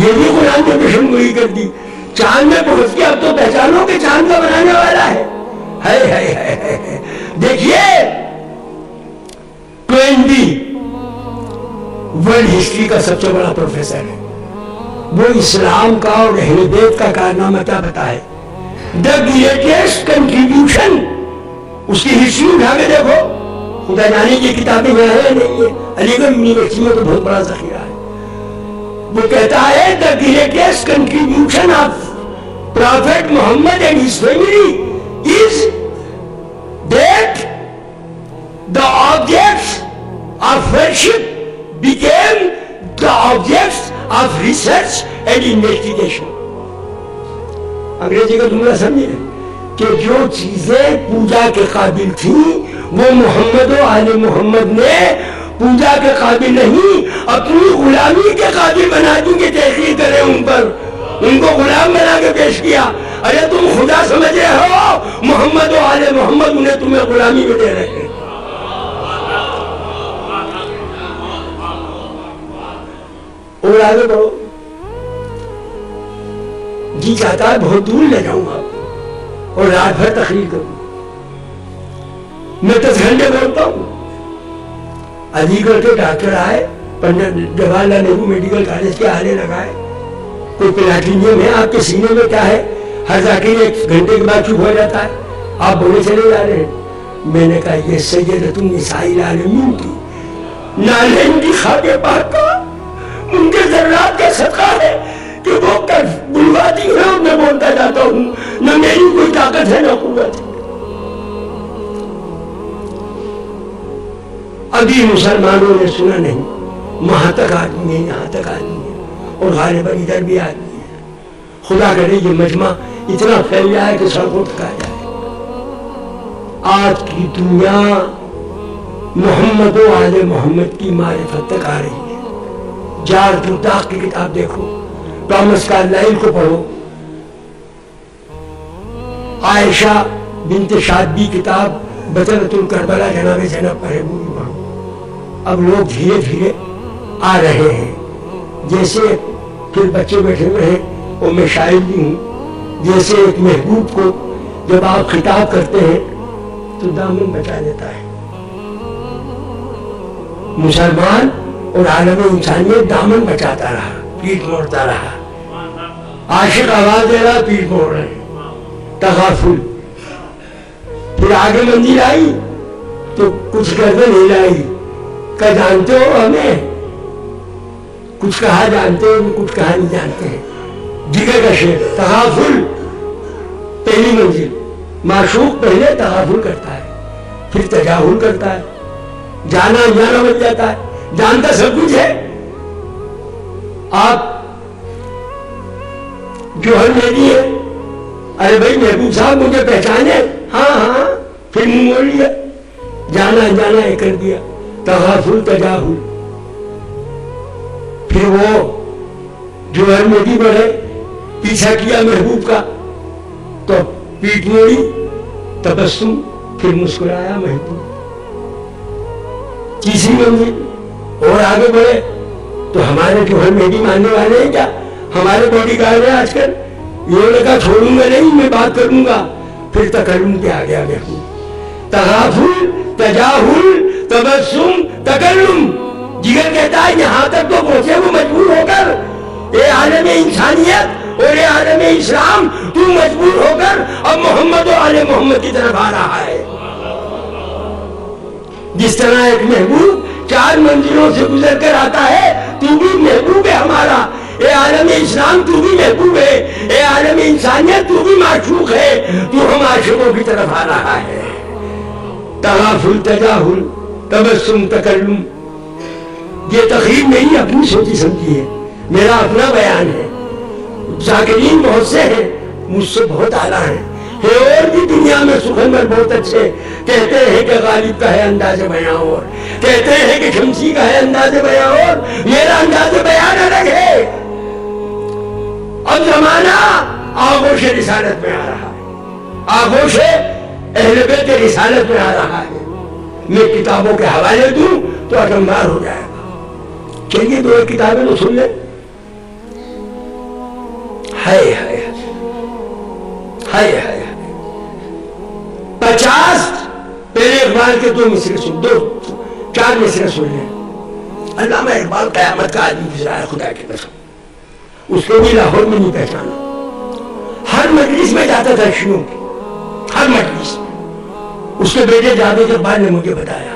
یہ بھی قرآن نے پیشن گوئی کر دی. چاند میں پہنچ کے اب تو پہچانو کہ چاند کا بنانے والا ہے. دیکھیے کوئنبی ورلڈ ہسٹری کا سب سے بڑا پروفیسر ہے، وہ اسلام کا اور اہل بیت کا کارنامہ کیا بتائے. دا گریٹسٹ کنٹریبیوشن، اس کی ہسٹری اٹھا کے دیکھو، خدا جانے کی کتابیں یہاں ہے نہیں ہے، علی گڑھ یونیورسٹی میں تو بہت بڑا ذخیرہ ہے. وہ کہتا ہے the greatest contribution of Prophet Muhammad and his family is that the objects of worship became the objects of research and investigation. انگریزی کا جملہ سمجھے کہ جو چیزیں پوجا کے قابل تھیں وہ محمد و آل محمد نے پوجا کے قابل نہیں اپنی غلامی کے قابل بنا دی کہ تحقیق کریں ان پر، ان کو غلام بنا کے پیش کیا. ارے تم خدا سمجھ رہے ہو، محمد و آل محمد انہیں تمہیں غلامی میں دے رہے ہیں. اور آگے بڑھو. جی چاہتا ہے بہت دور لے جاؤں آپ اور رات بھر تقریر کروں. میں 10 گھنٹے بولتا ہوں. علی گڑھ کے ڈاکٹر آئے، پنڈت جواہر لال نہرو میڈیکل کالج کے آلے لگائے، کوئی پلاٹینیم ہے آپ کے سینے میں کیا ہے، ہر ذاکر 1 گھنٹے کے بعد چپ ہو جاتا ہے، آپ بولے چلے جا رہے ہیں. میں نے کہا یہ سیدۃ النساء العالمین کی نالین کی خاک پاک کا ان کے ذرات کا صدقہ ہے کہ وہ بلواتی ہے اور میں بولتا جاتا ہوں. نہ میری کوئی طاقت ہے نہ قوت ہے. ابھی مسلمانوں نے سنا نہیں، وہاں تک آدمی ہے، یہاں تک آدمی ہے، اور غالباً ادھر بھی آدمی ہے. خدا کرے یہ مجمع اتنا پھیل جائے کہ سڑکوں تک آ جائے. آج کی دنیا محمد و آل محمد کی معرفت تک آ رہی ہے. جار دوتاق کی کتاب دیکھو، ٹامس کارلائل کو پڑھو، عائشہ بنت شادبی کتاب بطلۃ الکربلا جناب زینب پڑھے وہ بھی پڑھو. اب لوگ دھیرے دھیرے آ رہے ہیں، جیسے پھر بچے بیٹھے ہوئے ہیں اور میں شاعر بھی ہوں. جیسے ایک محبوب کو جب آپ خطاب کرتے ہیں تو دامن بچا دیتا ہے. مسلمان اور عالم انسانیت دامن بچاتا رہا, پیٹ موڑتا رہا. عاشق آواز دے رہا, پیٹ موڑ رہے ہیں, تغافل. پھر آگے منزل آئی تو کچھ گردن ہلائی, کہ جانتے ہو ہمیں, کچھ کہا جانتے ہو, کچھ کہا نہیں جانتے ہیں. جگر کا شعر, تغافل. پہلی منزل, معشوق پہلے تغافل کرتا ہے, پھر تجاہل کرتا ہے, جانا جانا بن جاتا ہے, جانتا سب کچھ ہے. آپ جو ہم نے دی ہے, ارے بھائی محبوب صاحب مجھے پہچانے, ہاں ہاں, پھر منہ موڑ لیا, جانا جانا یہ کر دیا, تغافل تجاہل. پھر وہ جو ہر ندی بڑھے, پیچھا کیا محبوب کا تو پیٹ موڑی, تبسم, پھر مسکرایا محبوب. تیسری منزل اور آگے بڑھے تو ہمارے جو ہر ندی ماننے والے ہیں کیا, ہمارے باڈی گارڈ ہیں آج کل, یہ لگا چھوڑوں گا نہیں, میں بات کروں گا. پھر تکلم کے آگے آگے تغافل, تجاہل, تبسم, تکلم. جگر کہتا ہے یہاں تک تو پہنچے وہ مجبور ہو کر, اے عالم انسانیت اور اے عالم اسلام, تو مجبور ہو کر اب محمد و آل محمد کی طرف آ رہا ہے. جس طرح ایک محبوب 4 منزلوں سے گزر کر آتا ہے, تو بھی محبوب ہے ہمارا. اے عالم اسلام تو بھی محبوب ہے, اے عالم انسانیت تو بھی معشوق ہے, تو ہم عاشقوں کی طرف آ رہا ہے. تغافل, تجاہل, تبسم, تکلم. یہ تقریب نہیں اپنی سوچی سمجھی ہے, میرا اپنا بیان ہے. ذاکرین بہت سے ہیں, مجھ سے بہت اعلیٰ ہیں, اور بھی دنیا میں سخنور بہت اچھے, کہتے ہیں کہ غالب کا ہے انداز بیان اور, کہتے ہیں کہ شمسی کا ہے انداز بیان اور, میرا انداز بیان الگ ہے. اب زمانہ آغوش رسالت میں آ رہا ہے, آغوش اہل بیت رسالت میں آ رہا ہے. میں کتابوں کے حوالے دوں تو اٹمبار ہو جائے گا. چلیے 2 کتابیں تو سن لیں. ہائے ہائے ہائے ہائے, 50 پہلے اقبال کے 2 مصرے سن, 4 مصرے سن لیں. علامہ اقبال قیامت کا آدمی گزرا ہے, خدا کی قسم. اس کو بھی لاہور میں نہیں پہچانا. ہر مجلس میں جاتا تھا شیعوں کی, ہر مجلس میں. اس کے بیٹے جاوید اقبال نے مجھے بتایا,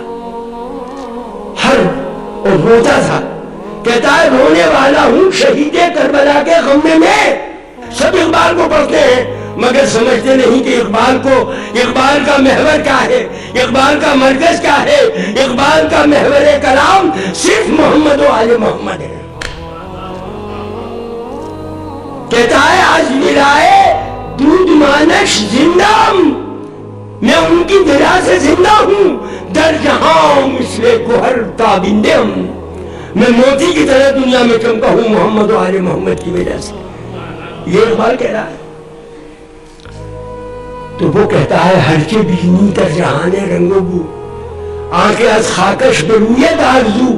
ہر, اور روتا تھا, کہتا ہے رونے والا ہوں شہید کربلا کے غم میں. سب اقبال کو پڑھتے ہیں مگر سمجھتے نہیں کہ اقبال کا محور کیا ہے, اقبال کا مرکز کیا ہے. اقبال کا محور کلام صرف محمد و آل محمد ہے. کہتا ہے آج ملائے دودھ مانش زندہ, میں ان کی دلا سے زندہ ہوں, در جہاں مثل گوہر تابندے ہوں. میں موتی کی طرح دنیا میں چمکا ہوں محمد و آل محمد کی وجہ سے. یہ اقبال کہہ رہا ہے. تو وہ کہتا ہے ہر کے بینی در جہان رنگ بو, آنکھیں از خاکش برویت آرزو,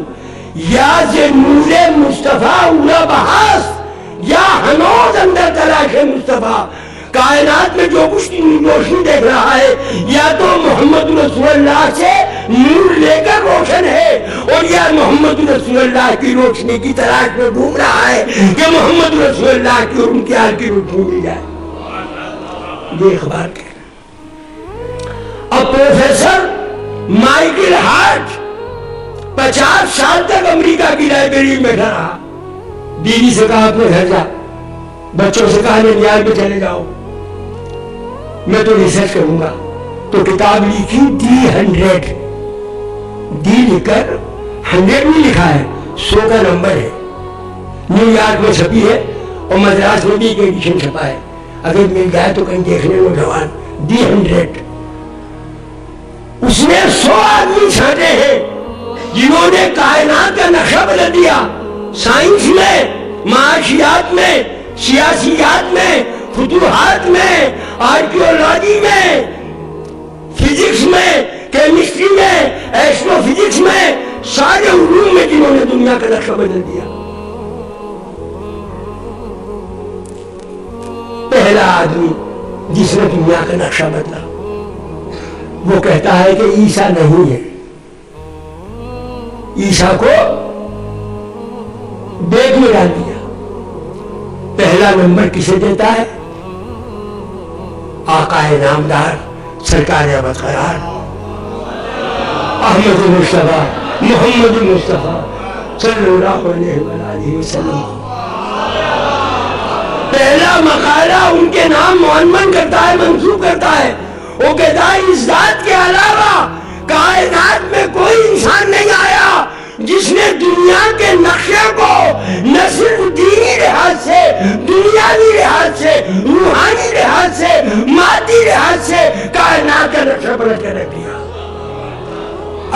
یا ز نور مصطفیٰ اولا بحاس, یا ہنوز اندر تلاش مصطفیٰ. کائنات میں جو کچھ روشنی دیکھ رہا ہے یا تو محمد رسول اللہ سے نور لے کر روشن ہے, اور یا محمد رسول اللہ کی روشنی کی تلاش میں ڈھونڈ رہا ہے کہ محمد رسول اللہ کی اور ان کے حال کی روشنی مل جائے. یہ اخبار کہہ رہا ہے. اب پروفیسر مائیکل ہارٹ 50 سال تک امریکہ کی لائبریری میں بیٹھا رہا. بیوی سے کہا اپنے گھر جا, بچوں سے کہا نیویارک میں چلے جاؤ, میں تو ریسرچ کروں گا. تو کتاب لکھی D100, ڈی لکھ کر 100 بھی لکھا ہے, 100 کا نمبر ہے. نیو یارک میں چھپی ہے اور مدراس میں بھی ایک ایڈیشن چھپا ہے, اگر مل جائے تو کہیں دیکھنے میں جوان. D100 اس میں 100 آدمی چھانٹے ہیں جنہوں نے کائنات کا نقشہ بدل دیا. سائنس میں, معاشیات میں, سیاسیات میں, فتوحات میں, آرکیولوجی میں, فزکس میں, کیمسٹری میں, ایسٹرو فزکس میں, سارے علوم میں جنہوں نے دنیا کا نقشہ بدل دیا. پہلا آدمی جس نے دنیا کا نقشہ بدلا. وہ کہتا ہے کہ عیسیٰ نہیں ہے. عیسیٰ کو بیگ میں ڈال دیا. پہلا نمبر کسے دیتا ہے؟ آقا نامدار سرکار ابد قرار احمد مصطفیٰ محمد مصطفیٰ صلی اللہ علیہ وآلہ وسلم. پہلا مقالہ ان کے نام معمن کرتا ہے، منسوب کرتا ہے. وہ کہتا ہے اس ذات کے علاوہ کائنات میں کوئی انسان نہیں آیا جس نے دنیا کے نقشے کو نہ صرف دینی لحاظ سے، دنیاوی لحاظ سے، روحانی لحاظ سے، مادی لحاظ سے کائنات کا نقشہ پلٹ کر رکھ دیا.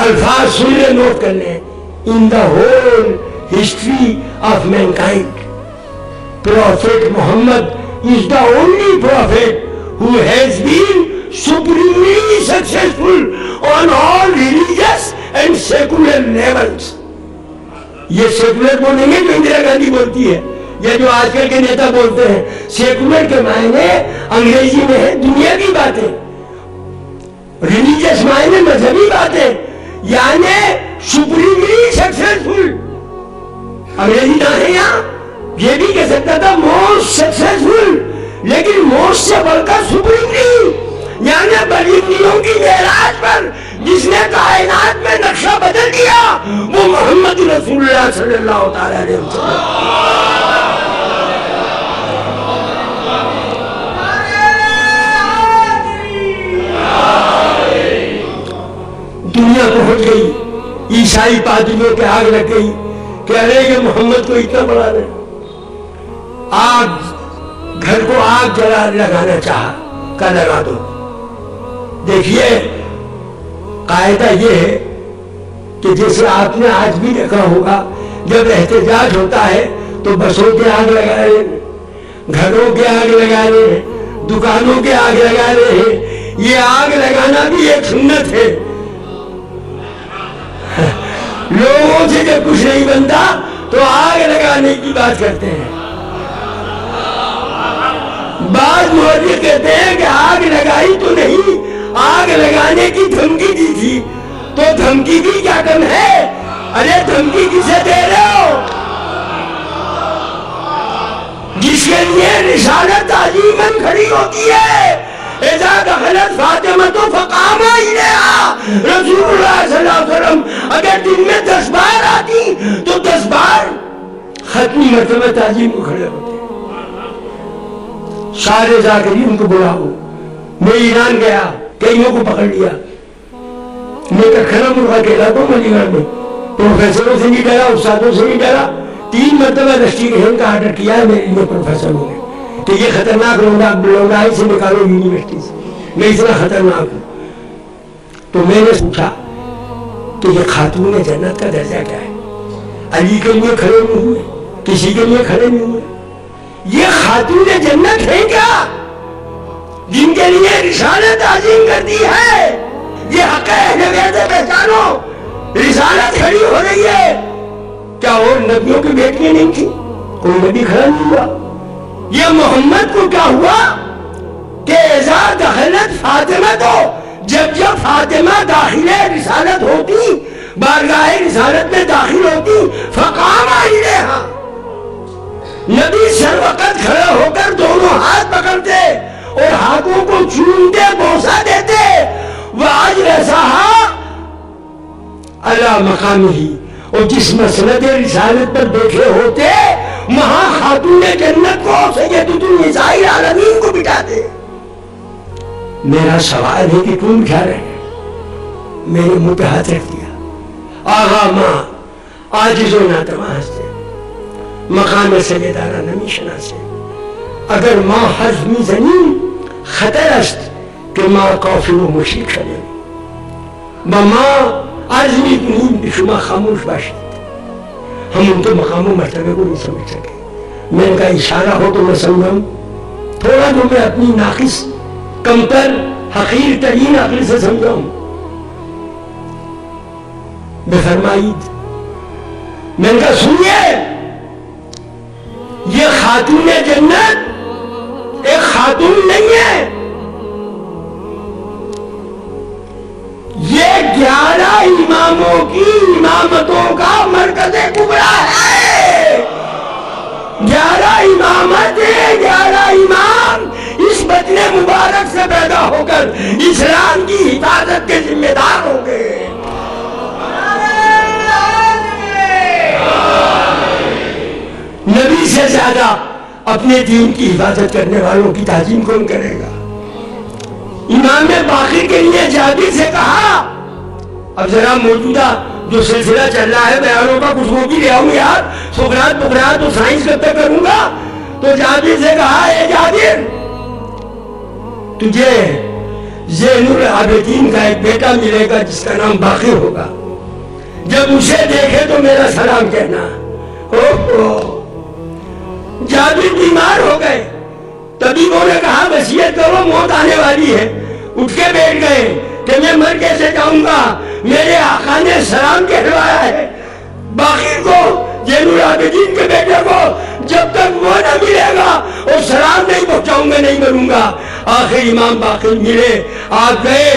الفاظ سن لیں، نوٹ کر لیں. In the whole history of mankind, Prophet Muhammad is the only prophet who has been supremely successful on all religious and secular levels. یہ سیکولر بولیں گے جو اندرا گاندھی بولتی ہے یا جو آج کل کے نیتا بولتے ہیں. سیکولر کے معنی انگریزی میں ہے دنیاوی باتیں، ریلیجیس معنی مذہبی باتیں، یعنی سپریملی سکسیسفل. انگریزی نہ ہے یہاں. یہ بھی کہہ سکتا تھا موسٹ سکسیسفل، لیکن موسٹ سے بڑھ کر سپریملی، یعنی بلندیوں کی معراج پر جس نے کائنات میں نقشہ بدل دیا وہ محمد رسول اللہ صلی اللہ تعالی علیہ وسلم. دنیا پہنچ گئی، عیسائی پادریوں کے آگ لگ گئی، کہہ رہے کہ محمد کو اتنا بڑا دے. آگ گھر کو آگ جلا لگانا چاہا کا لگا دو. دیکھیے قاعدہ یہ ہے کہ جیسے آپ نے آج بھی دیکھا ہوگا جب احتجاج ہوتا ہے تو بسوں کے آگ لگا رہے ہیں، گھروں کے آگ لگا رہے ہیں، دکانوں کے آگ لگا رہے ہیں. یہ آگ لگانا بھی ایک سنت ہے. لوگوں سے جب کچھ نہیں بنتا تو آگ لگانے کی بات کرتے ہیں. بعض مولوی کہتے ہیں کہ آگ لگائی تو نہیں، آگ لگانے کی دھمکی دی تھی. تو دھمکی بھی کیا کم ہے؟ ارے دھمکی کسے دے رہے ہو؟ جس کے لیے رسالت عظیماً کھڑی ہوتی ہے. اذا دخلت فاطمہ فقام الیہا رسول اللہ صلی اللہ علیہ وسلم. اگر دن میں 10 بار آتی تو 10 بار ختمی مرتبہ تعظیم کو کھڑے ہوتے. سارے ذاکرین کو بلاؤ. میں ایران گیا، کئیوں کو پکڑ لیا. میں کھڑا مرغا کہلا تو علی گڑھ میں پروفیسروں سے نہیں ڈرا، استادوں سے نہیں ڈرا. 3 مرتبہ رشٹی گہن کا آرڈر کیا ہے میرے لیے پروفیسروں نے کہ یہ خطرناک لوڈائی سے نکالو یونیورسٹی سے، میں اتنا خطرناک ہوں. تو میں نے پوچھا کہ یہ خاتون جنت کا درجہ کیا ہے؟ علی کے لیے کھڑے نہیں ہوئے، کسی کے لیے کھڑے نہیں ہوئے. یہ خاتون جنت ہے کیا جن کے لیے رسالت عظیم کر دی ہے؟ یہ حق اہل بیت پہچانو. رسالت کھڑی ہو رہی ہے. کیا اور نبیوں کی بیٹیاں نہیں تھی؟ کوئی نبی کھڑا نہیں ہوا. یہ محمد کو کیا ہوا کہ اذا دخلت فاطمہ تو جب فاطمہ داخل رسالت ہوتی، بارگاہ رسالت میں داخل ہوتی، فقام الیہا، نبی سر وقت کھڑے ہو کر دونوں ہاتھ پکڑتے اور ہاتھوں کو چومتے، بوسہ دیتے. وَأَجْلَسَهَا عَلَى مَقَامِهِ، اور جس مسند رسالت پر بیٹھے ہوتے وہاں خاتون جنت کو سیدۃ النساء العالمین کو بٹھاتے. میرا سوال ہے کہ کیوں بٹھا رہے ہیں؟ میرے منہ پہ ہاتھ رکھ دیا. آغا ماں عاجز و ناتواں ہستے، مقام سیدانہ نمی شناسے. اگر ماں حزمی زمین خطر است کہ ماں کافر و مشرک شده و ماں عزمی کنیم به شما خاموش باشید. ہم ان کے مقام و مرتبے کو نہیں سمجھ سکے. میں ان کا اشارہ ہو تو میں سمجھوں، تھوڑا جو میں اپنی ناقص، کمتر، حقیر ترین عقل سے سمجھوں. بے فرمائید میں ان کا سنیے، یہ خاتون جنت ایک خاتون اماموں کی امامتوں کا مرکز کبریٰ ہے. 11 امامت ہے، 11 امام اس بدن مبارک سے پیدا ہو کر اسلام کی حفاظت کے ذمہ دار ہو گئے. نبی سے زیادہ اپنے دین کی حفاظت کرنے والوں کی تعظیم کون کرے گا؟ امام باقر کے لیے جابر سے کہا، اب ذرا موجودہ جو سلسلہ چل رہا ہے بیانوں کا کچھ وہ بھی لے آؤں یار، سقراط بقراط تو سائنس کب تک کروں گا. تو جابر سے کہا، اے جابر تجھے زین العابدین کا ایک بیٹا ملے گا جس کا نام باقر ہوگا، جب اسے دیکھے تو میرا سلام کہنا. جابر بیمار ہو گئے، طبیبوں نے کہا وصیت کرو موت آنے والی ہے. اٹھ کے بیٹھ گئے کہ میں مر کیسے جاؤں گا، میرے آقا نے سلام کہلوایا ہے. باقر کو، زین العابدین کے بیٹے کو جب تک وہ نہ ملے گا اور سلام نہیں پہنچاؤں گا نہیں مروں گا. آخر امام باقر ملے، آپ گئے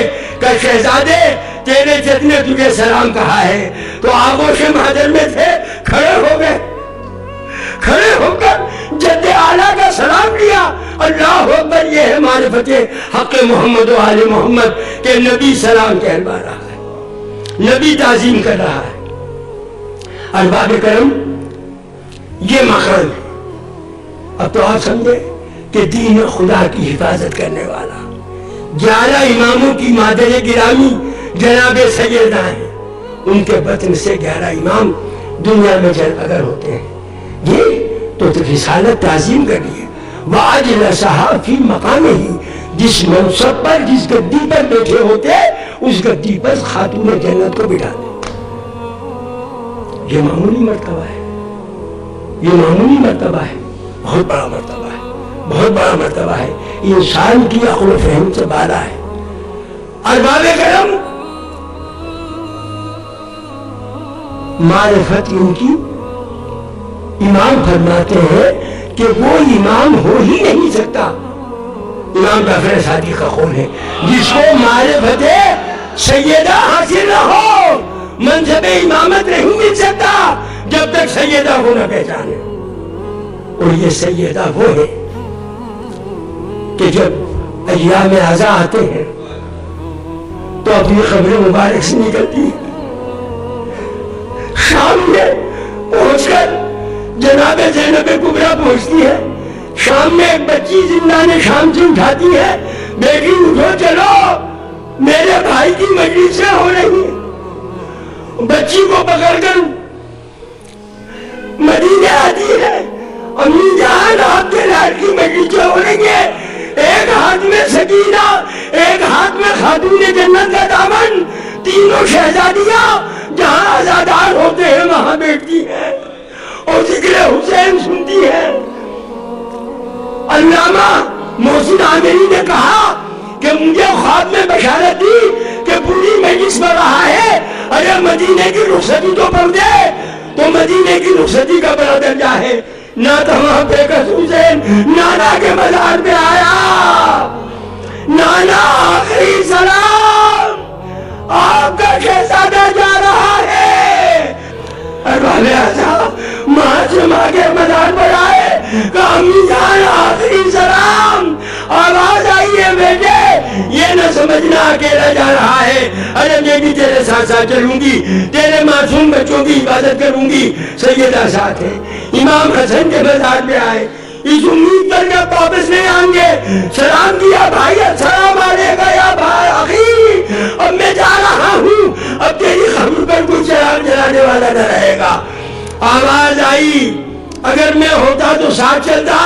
کہ شہزادے تیرے جد نے تجھے سلام کہا ہے. تو آغوش محضر میں تھے، کھڑے ہو گئے، کھڑے ہو کر جد اعلیٰ کا سلام لیا. اللہ اکبر، یہ ہے معرفت حق محمد و آل محمد کہ نبی سلام کہلوا رہا ہے، نبی تعظیم کر رہا ہے. ارباب کرم، یہ مقام ہے. اب تو آپ سمجھے کہ دین خدا کی حفاظت کرنے والا 11 اماموں کی مادر گرامی جناب سیدہ ہیں. ان کے بطن سے 11 امام دنیا میں جل اگر ہوتے ہیں. یہ تو رسالت تعظیم کریے. وَأَجْلَسَهَا فِي مَقَامِهِ، جس منصب پر، جس گدی پر بیٹھے ہوتے اس گدی پر خاتون جنت کو بٹھا دیں. یہ معمولی مرتبہ ہے، یہ معمولی مرتبہ ہے، بہت بڑا مرتبہ ہے، بہت بڑا مرتبہ ہے. انسان کی عقل و فہم سے بالا ہے. ارباب کرم، معرفت ان کی، امام فرماتے ہیں کہ وہ امام ہو ہی نہیں سکتا. امام جعفر صادق کا قول ہے، جس کو معرفت سیدہ حاصل نہ ہو منصب امامت نہیں مل سکتا جب تک سیدہ کو نہ پہچانے. اور یہ سیدہ وہ ہے کہ جب ایام عزا آتے ہیں تو اپنی قبر مبارک سے نکلتی ہے، شام میں پہنچ کر جناب زینب کبریٰ پہنچتی ہے. شام میں ایک بچی زندان شام سے اٹھاتی ہے، بیٹی اٹھو چلو میرے بھائی کی مجلسیں ہو رہی ہیں. بچی کو پکڑ کر مدینے آتی ہے، امی جان آپ کے لاڈ کی مجلسیں ہو رہی ہیں. ایک ہاتھ میں سکینہ، ایک ہاتھ میں خاتون جنت کا دامن، تینوں شہزادیاں جہاں آزادار ہوتے ہیں وہاں بیٹھتی ہیں اور ذکر حسین سنتی ہے. علامہ محسن عامری نے کہا کہ مجھے خواب میں بشارت دی کہ پوری مجلس میں رہا ہے، ارے مدینے کی رخصتی تو پڑھ دے. تو مدینے کی رخصتی کا بڑا درجہ ہے. نہ تو وہاں پہ حسین نانا کے مزار پہ آیا، نانا آخری سلام آپ کا شہزادہ جا رہا ہے. ارباب اعضا ماں سے ماں کے مزار پر آئے کہ امی جان آخری سلام. آواز آئی ہے بیٹے، یہ نہ سمجھنا اکیلا جا رہا ہے، ارے میں بھی تیرے ساتھ ساتھ چلوں گی، تیرے معصوم بچوں کی عبادت کروں گی. سیدہ ساتھ ہے. امام حسن کے مزار پہ آئے، اس امید پر کہ واپس نہیں آئیں گے. سلام کیا، بھائی السلام علیکم یا بھائی اخی، اب میں جا رہا ہوں، اب تیری خبر پر کوئی چراغ جلانے والا نہ رہے گا. آواز آئی، اگر میں ہوتا تو ساتھ چلتا.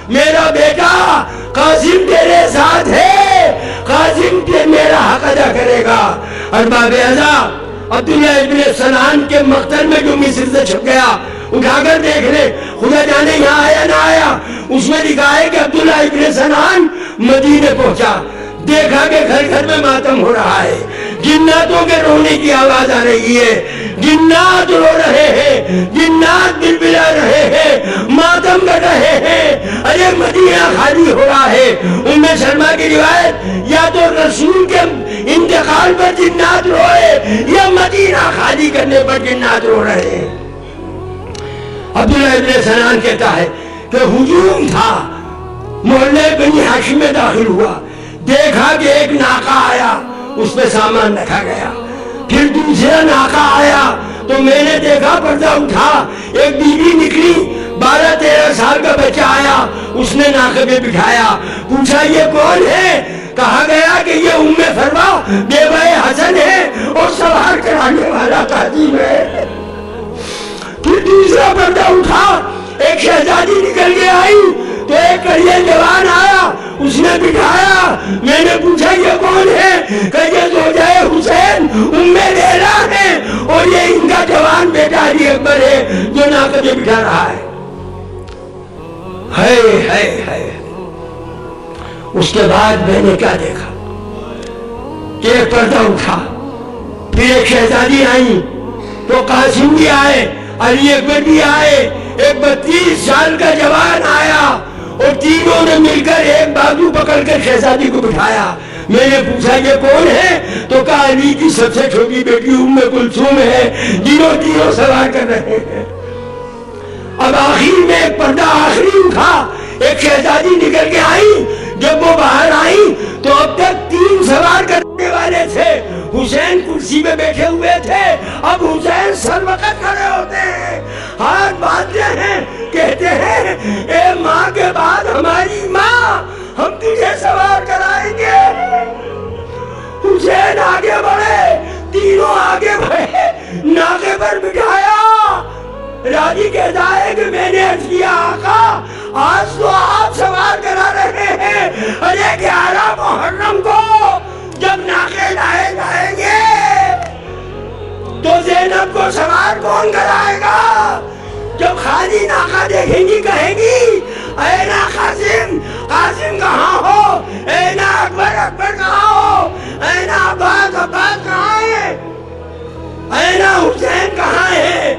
میرا بیٹا قاسم تیرے ساتھ ہے، قاسم میرا حق ادا کرے گا. ارباب اعضا، عبداللہ ابن سنان کے مقتل میں جو مصر سے چھپ گیا اٹھا کر دیکھ لے، خدا جانے یہاں آیا نہ آیا. اس میں لکھا ہے کہ عبداللہ ابن سنان مدینے پہنچا، دیکھا کہ گھر گھر میں ماتم ہو رہا ہے. جناتوں کے رونے کی آواز آ رہی ہے، جنات رو رہے ہیں، جنات بلبلا رہے ہیں، ماتم کر رہے ہیں، ارے مدینہ خالی ہو رہا ہے۔ ام سلمہ کی روایت، یا تو رسول کے انتقال پر جنات روئے یا مدینہ خالی کرنے پر جنات رو رہے ہیں۔ عبداللہ ابن سنان کہتا ہے کہ ہجوم تھا، محلے بنی ہاشم میں داخل ہوا، دیکھا کہ ایک ناقہ آیا، اس پہ سامان رکھا گیا، پھر دوسرا ناقہ آیا تو میں نے دیکھا پردہ اٹھا، ایک بیوی نکلی، 12-13 سال کا بچہ آیا، اس نے ناقے پہ بٹھایا، پوچھا یہ کون ہے؟ کہا گیا کہ یہ ام فروا بیوہ حسن ہے اور سوار کرانے والا قادم ہے۔ پھر دوسرا پردہ اٹھا، ایک شہزادی نکل کے آئی تو ایک کڑیے جوان آیا، اس نے بٹھایا، میں نے پوچھا یہ کون ہے؟ کہ یہ زوجہ حسین ام لیلا ہے اور یہ ان کا جوان بیٹا علی اکبر ہے جو ناقے پہ بٹھا رہا ہے۔ اس کے بعد میں نے کیا دیکھا کہ ایک پردہ اٹھا، پھر ایک شہزادی آئی تو قاسم بھی آئے، علی اکبر بھی آئے، ایک 32 سال کا جوان آیا اور تینوں نے مل کر ایک بازو پکڑ کر شہزادی کو بٹھایا۔ میں نے پوچھا یہ کون ہے؟ تو کہا علی کی سب سے چھوٹی بیٹی ام کلثوم ہے، تینوں سوار کر رہے ہیں۔ اب آخر میں ایک پردہ آخری اٹھا، ایک شہزادی نکل کے آئی، جب وہ باہر آئی تو اب تک 3 سوار کرنے والے تھے، حسین کرسی پہ بیٹھے ہوئے تھے، اب حسین سر وقت کھڑے ہوتے ہیں، ہاتھ باندھتے ہیں، کہتے ہیں اے ماں کے بعد ہماری ماں، ہم تجھے سوار کرائیں گے۔ حسین آگے بڑھے، تینوں آگے بڑھے، ناقے پر بٹھایا۔ راضی کہتا ہے کہ میں نے عرض کیا آقا آج تو آپ سوار کرا رہے ہیں، ارے 11 محرم کو جب ناقے لائے جائیں گے تو زینب کو سوار کون کرائے گا؟ جب خالی ناقہ دیکھیں گی کہیں گی اینا قاسم، قاسم کہاں ہو؟ اینا اکبر، اکبر کہاں ہو؟ اینا عباس، عباس کہاں ہے؟ اینا حسین کہاں ہے؟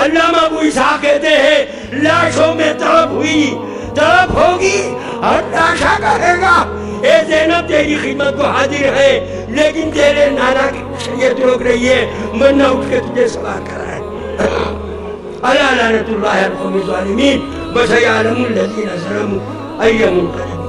علامہ ابو اسحاق کہتے ہیں لاشوں میں تڑپ ہوئی، تڑپ ہوگی، ہر لاشا کہے گا اے زینب تیری خدمت کو حاضر ہے، لیکن تیرے نانا کی شریعت روک رہی ہے، ورنہ اٹھ کے تجھے سوار کرائے۔ الا لعنت اللہ علی القوم الظالمین وسیعلم الذین ظلموا ای منقلب